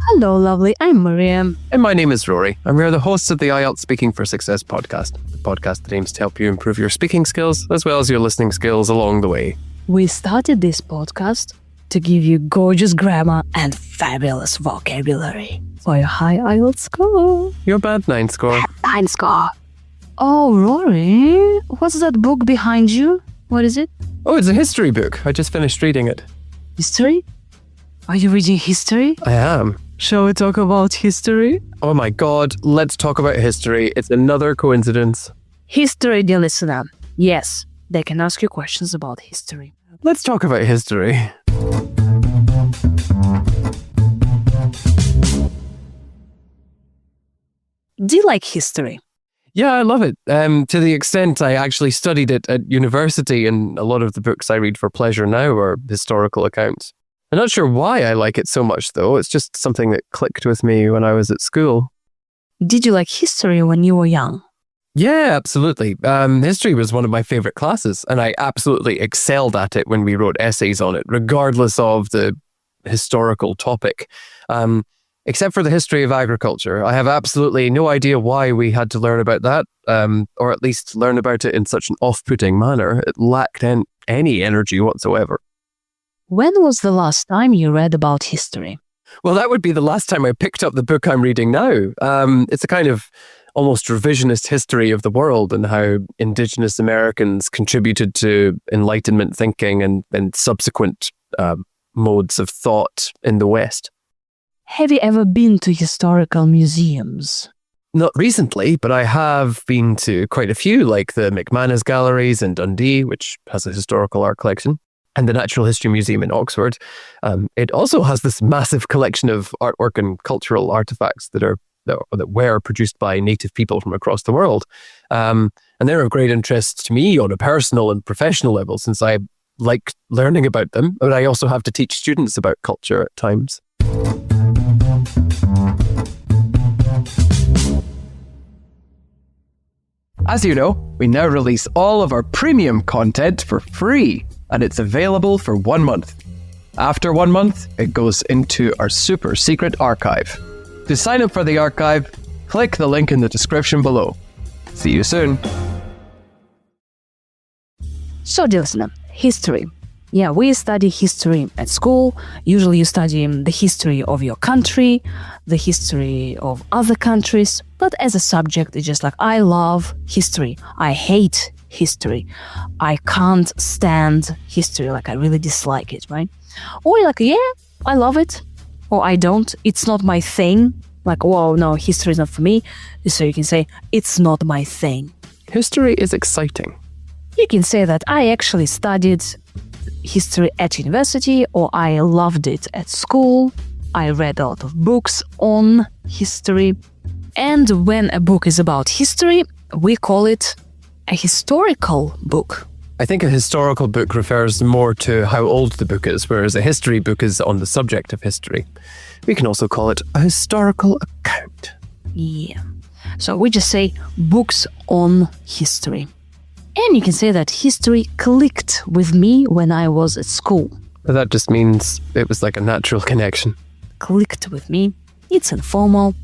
Hello, lovely. I'm Maria. And my name is Rory, and we are the hosts of the IELTS Speaking for Success podcast, the podcast that aims to help you improve your speaking skills as well as your listening skills along the way. We started this podcast to give you gorgeous grammar and fabulous vocabulary for your high IELTS score. Your band 9 score. 9 score. Oh, Rory, what's that book behind you? What is it? Oh, it's a history book. I just finished reading it. History? Are you reading history? I am. Shall we talk about history? Oh my God, let's talk about history. It's another coincidence. History, dear listener. Yes, they can ask you questions about history. Let's talk about history. Do you like history? Yeah, I love it. To the extent I actually studied it at university, and a lot of the books I read for pleasure now are historical accounts. I'm not sure why I like it so much, though. It's just something that clicked with me when I was at school. Did you like history when you were young? Yeah, absolutely. History was one of my favorite classes, and I absolutely excelled at it when we wrote essays on it, regardless of the historical topic. Except for the history of agriculture. I have absolutely no idea why we had to learn about that, or at least learn about it in such an off-putting manner. It lacked any energy whatsoever. When was the last time you read about history? Well, that would be the last time I picked up the book I'm reading now. It's a kind of almost revisionist history of the world and how Indigenous Americans contributed to Enlightenment thinking and subsequent modes of thought in the West. Have you ever been to historical museums? Not recently, but I have been to quite a few, like the McManus Galleries in Dundee, which has a historical art collection, and the Natural History Museum in Oxford. It also has this massive collection of artwork and cultural artifacts that were produced by native people from across the world. And they're of great interest to me on a personal and professional level, since I like learning about them, but I also have to teach students about culture at times. As you know, we now release all of our premium content for free, and it's available for 1 month. After 1 month, it goes into our super secret archive. To sign up for the archive, click the link in the description below. See you soon. So, dear listener, history. Yeah, we study history at school. Usually you study the history of your country, the history of other countries. But as a subject, it's just like, I love history. I hate history. I can't stand history. Like, I really dislike it, right? Or you're like, yeah, I love it. Or I don't. It's not my thing. Like, whoa, no, history is not for me. So you can say, it's not my thing. History is exciting. You can say that I actually studied history at university, or I loved it at school. I read a lot of books on history. And when a book is about history, we call it a historical book. I think a historical book refers more to how old the book is, whereas a history book is on the subject of history. We can also call it a historical account. Yeah. So we just say books on history. And you can say that history clicked with me when I was at school. But that just means it was like a natural connection. Clicked with me. It's informal.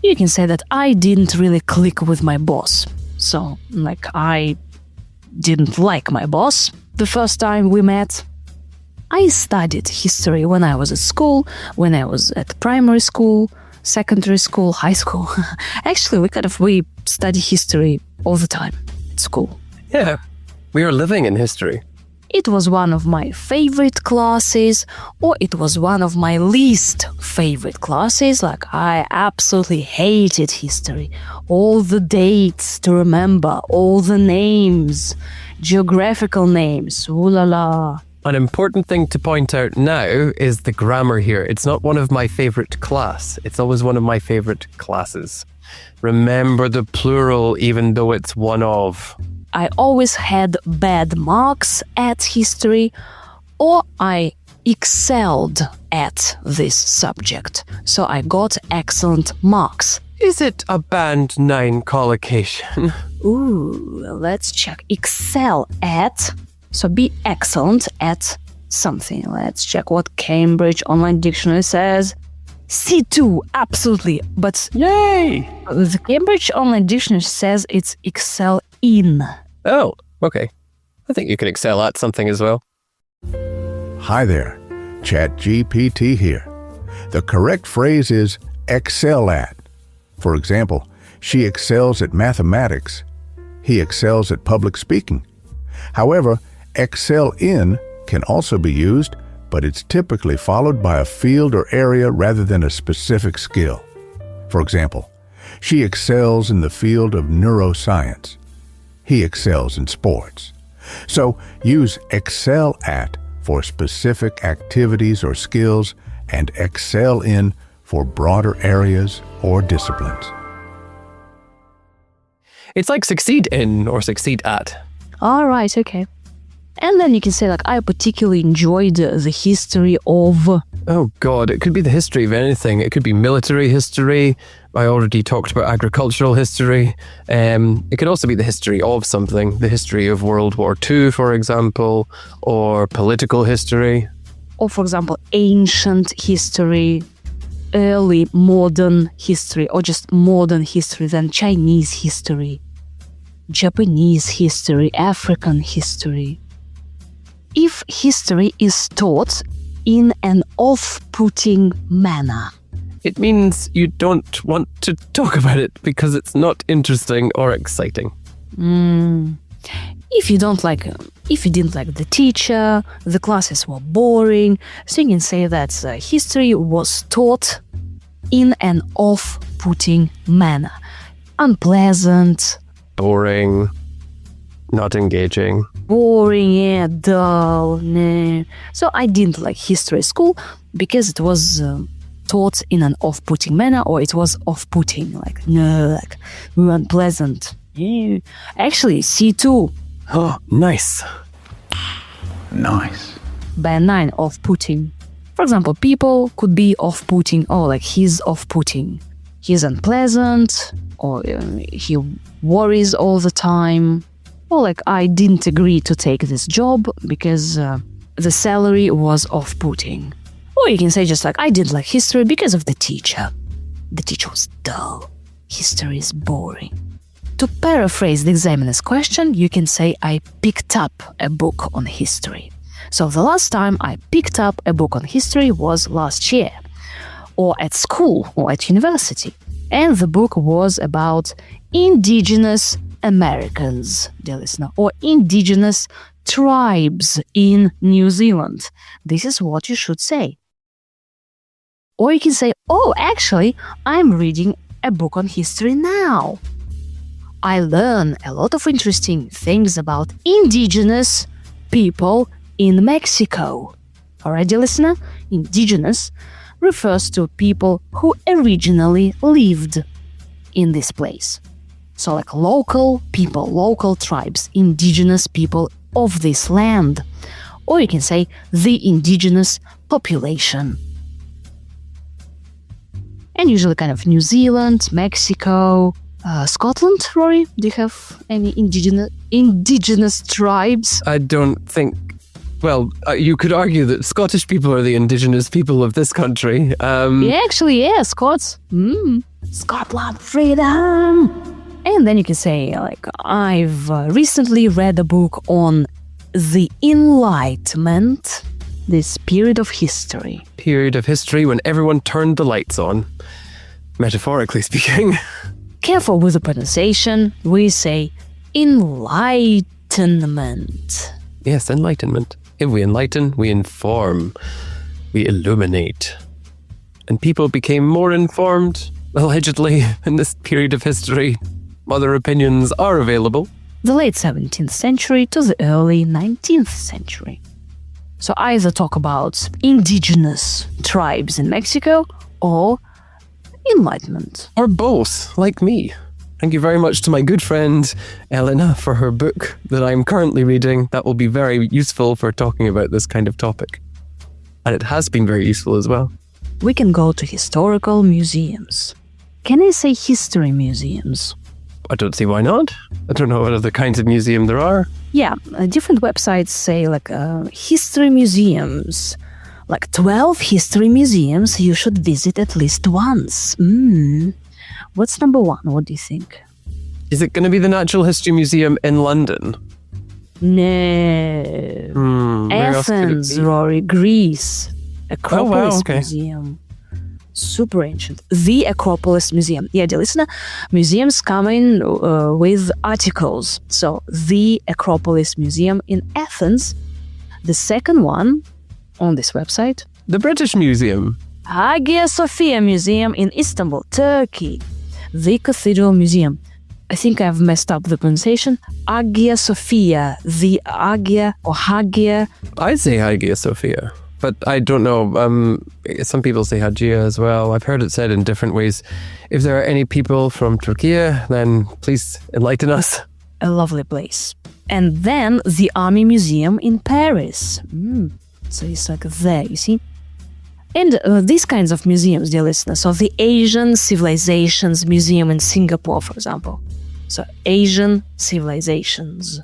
You can say that I didn't really click with my boss. So, like, I didn't like my boss the first time we met. I studied history when I was at school, when I was at primary school, secondary school, high school. Actually, we study history all the time at school. Yeah, we are living in history. It was one of my favorite classes, or it was one of my least favorite classes. Like, I absolutely hated history. All the dates to remember, all the names, geographical names, ooh la la. An important thing to point out now is the grammar here. It's not one of my favorite class. It's always one of my favorite classes. Remember the plural, even though it's one of. I always had bad marks at history, or I excelled at this subject. So I got excellent marks. Is it a band 9 collocation? Ooh, let's check. Excel at, so be excellent at something. Let's check what Cambridge Online Dictionary says. C2, absolutely. But Yay! the Cambridge Online Dictionary says it's excel in. Oh, okay. I think you can excel at something as well. Hi there, ChatGPT here. The correct phrase is excel at. For example, she excels at mathematics. He excels at public speaking. However, excel in can also be used, but it's typically followed by a field or area rather than a specific skill. For example, she excels in the field of neuroscience. He excels in sports. So use excel at for specific activities or skills and excel in for broader areas or disciplines. It's like succeed in or succeed at. All right, okay. And then you can say, like, I particularly enjoyed the history of... Oh God, it could be the history of anything. It could be military history. I already talked about agricultural history. It could also be the history of something. The history of World War II, for example, or political history. Or, for example, ancient history, early modern history, or just modern history, then Chinese history, Japanese history, African history. If history is taught in an off-putting manner, It means you don't want to talk about it because it's not interesting or exciting. if you didn't like the teacher, the classes were boring, so you can say that history was taught in an off-putting manner. Unpleasant, Boring, not engaging. boring, yeah, dull, nah. So I didn't like history at school because it was taught in an off-putting manner, or it was off-putting, like, no, like, unpleasant. Yeah. Actually, C2, Oh, nice. Nice. by 9, off-putting. For example, people could be off-putting, or like he's off-putting. He's unpleasant, or he worries all the time, or like I didn't agree to take this job because the salary was off-putting. Or you can say just like I didn't like history because of the teacher. The teacher was dull. History is boring. To paraphrase the examiner's question, you can say I picked up a book on history. So the last time I picked up a book on history was last year, or at school, or at university. And the book was about indigenous Americans, dear listener, or indigenous tribes in New Zealand. This is what you should say. Or you can say, oh, actually, I'm reading a book on history now. I learn a lot of interesting things about indigenous people in Mexico. Alright, dear listener, indigenous refers to people who originally lived in this place. So like local people, local tribes, indigenous people of this land. Or you can say the indigenous population. And usually kind of New Zealand, Mexico, Scotland, Rory? Do you have any indigenous tribes? I don't think... Well, you could argue that Scottish people are the indigenous people of this country. Yeah, actually, yeah, Scots. Scotland, freedom! And then you can say, like, I've recently read a book on the Enlightenment, this period of history. Period of history when everyone turned the lights on, metaphorically speaking. Careful with the pronunciation, we say enlightenment. Yes, enlightenment. If we enlighten, we inform, we illuminate. And people became more informed, allegedly, in this period of history. Other opinions are available. The late 17th century to the early 19th century. So either talk about indigenous tribes in Mexico or Enlightenment. Or both, like me. Thank you very much to my good friend Elena for her book that I'm currently reading. That will be very useful for talking about this kind of topic. And it has been very useful as well. We can go to historical museums. Can I say history museums? I don't see why not. I don't know what other kinds of museum there are. Yeah, different websites say like history museums, like 12 history museums you should visit at least once. What's number one? What do you think? Is it going to be the Natural History Museum in London? No. Where else could it Athens, be? Rory, Greece. Acropolis okay. Museum. Super ancient. The Acropolis Museum. Yeah, dear listener, museums come in with articles. So, the Acropolis Museum in Athens. The second one on this website, The British Museum. Hagia Sophia Museum in Istanbul, Turkey. The Cathedral Museum. I think I've messed up the pronunciation. Hagia Sophia. The Hagia or Hagia. I'd say Hagia Sophia, but I don't know. Some people say Hagia as well. I've heard it said in different ways. If there are any people from Turkey, then please enlighten us. A lovely place. And then the Army Museum in Paris. So it's like there, you see? And these kinds of museums, dear listeners, so the Asian Civilizations Museum in Singapore, for example. So Asian Civilizations.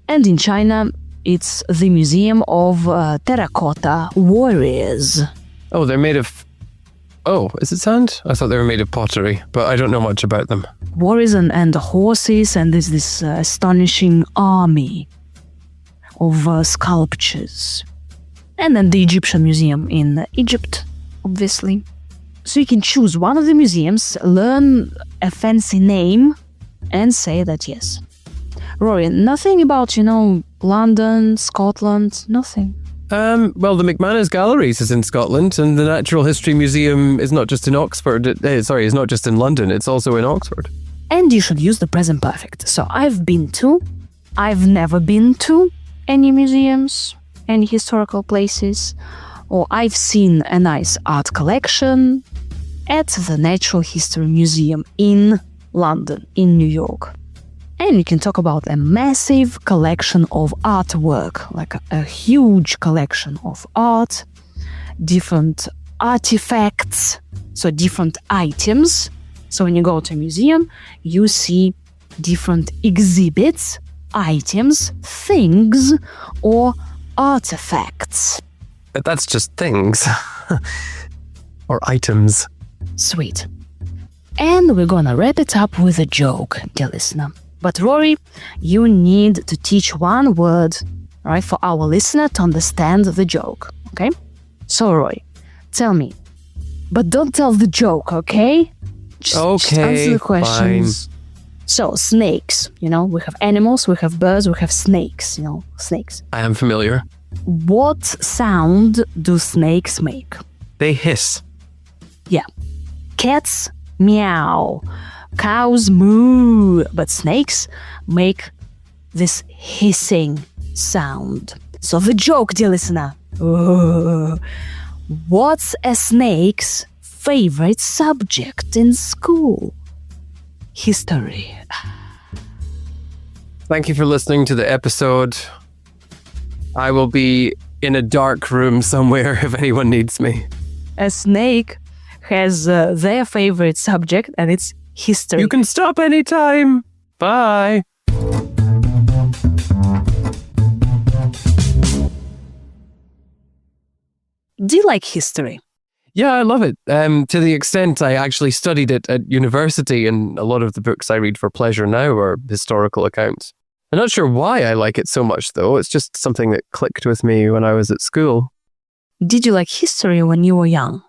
And in China, it's the Museum of Terracotta Warriors. Oh, they're made of... Oh, is it sand? I thought they were made of pottery, but I don't know much about them. Warriors and horses, and there's this astonishing army of sculptures. And then the Egyptian Museum in Egypt, obviously. So you can choose one of the museums, learn a fancy name, and say that yes. Rory, nothing about, London, Scotland, nothing. Well, the McManus Galleries is in Scotland, and the Natural History Museum is not just in Oxford. It's not just in London, it's also in Oxford. And you should use the present perfect. So I've never been to any museums, any historical places, or I've seen a nice art collection at the Natural History Museum in London, in New York. And you can talk about a massive collection of artwork, like a huge collection of art, different artifacts, so different items. So when you go to a museum, you see different exhibits, items, things, or artifacts. But that's just things. Or items. Sweet. And we're gonna wrap it up with a joke, dear listener. But Rory, you need to teach one word, right, for our listener to understand the joke, okay? So Rory, tell me, but don't tell the joke, okay? Just answer the questions. Fine. So, snakes, we have animals, we have birds, we have snakes, snakes. I am familiar. What sound do snakes make? They hiss. Yeah. Cats meow, cows moo, but snakes make this hissing sound. So the joke, dear listener. What's a snake's favorite subject in school? History. Thank you for listening to the episode. I will be in a dark room somewhere if anyone needs me. A snake has their favorite subject, and it's history. You can stop anytime. Bye. Do you like history? Yeah, I love it. To the extent I actually studied it at university, and a lot of the books I read for pleasure now are historical accounts. I'm not sure why I like it so much, though. It's just something that clicked with me when I was at school. Did you like history when you were young?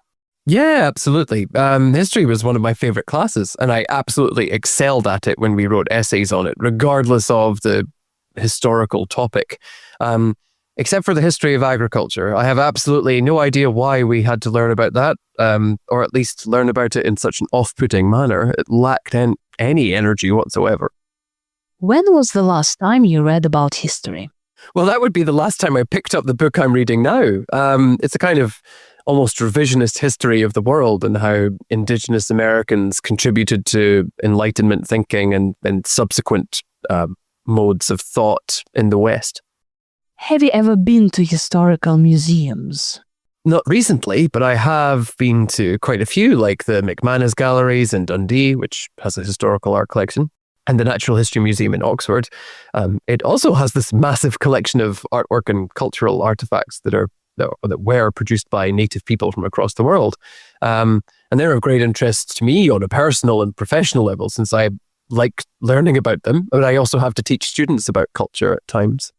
Yeah, absolutely. History was one of my favorite classes, and I absolutely excelled at it when we wrote essays on it, regardless of the historical topic. Except for the history of agriculture. I have absolutely no idea why we had to learn about that, or at least learn about it in such an off-putting manner. It lacked any energy whatsoever. When was the last time you read about history? Well, that would be the last time I picked up the book I'm reading now. It's a kind of almost revisionist history of the world and how Indigenous Americans contributed to Enlightenment thinking and subsequent modes of thought in the West. Have you ever been to historical museums? Not recently, but I have been to quite a few, like the McManus Galleries in Dundee, which has a historical art collection. and the Natural History Museum in Oxford. It also has this massive collection of artwork and cultural artifacts that were produced by native people from across the world. And they're of great interest to me on a personal and professional level, since I like learning about them, but I also have to teach students about culture at times.